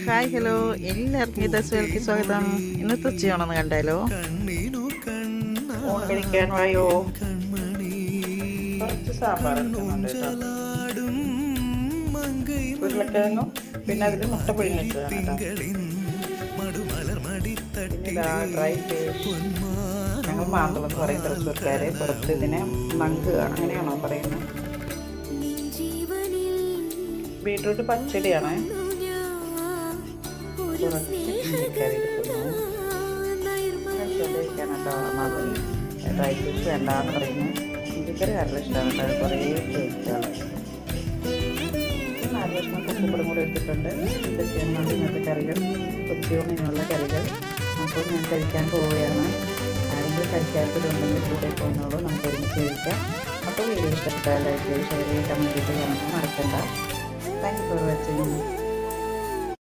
Hi hello, എല്ലാവർക്കും ദസവേൽക്ക് സ്വാഗതം. ഇന്നത്തെ ഉച്ചയാണെന്ന് കണ്ടാലോ? ഊണ് കഴിക്കാൻ വായോ. കുറച്ച് സാമ്പാർ എടുക്കുന്നുണ്ട് കേട്ടോ. ഉരുളക്കിഴങ്ങും പിന്നെ അതിൽ മുട്ട പിഴിഞ്ഞിട്ടതാണ് കേട്ടോ. ഇതാ ഡ്രൈ ഫിഷ്, ഞങ്ങൾ മാന്തളം എന്ന് പറയും തൃശ്ശൂർക്കാരെ, പുറത്ത് ഇതിനെ മങ്ക് അങ്ങനെയാണോ പറയുന്നത്. ബീട്രൂട്ട് പച്ചടിയാണ്. കുറച്ച് ഇഞ്ചിക്കറി എടുക്കുന്നു. കഴിക്കാനുണ്ടോ മതി. ഡ്രൈ ഫിഷ് വേണ്ടാന്ന് പറയുന്നു. ഇഞ്ചിക്കറി നല്ല ഇഷ്ടമാണ് കേട്ടോ. കുറേ ചോദിച്ചാണ്. 4 കഷ്ണം പച്ചപ്പുറം കൂടെ എടുത്തിട്ടുണ്ട്. ഇതൊക്കെയാണ് ഇന്നത്തെ കറികൾ, ഉച്ചയൂണിനുള്ള കറികൾ. അപ്പോൾ ഞാൻ കഴിക്കാൻ പോവുകയാണ്. ആരെങ്കിലും കഴിക്കാത്തതുണ്ടെങ്കിൽ കൂടെ പോകുന്നോളൂ, നമുക്ക് ഒരുമിച്ച് കഴിക്കാം. അപ്പോൾ വീഡിയോ ഇഷ്ടപ്പെട്ടാൽ ലൈക്ക് ചെയ്ത് ഷെയർ ചെയ്ത് കമൻറ്റ് ചെയ്യാനൊന്നും മറക്കണ്ട. Thank you for watching.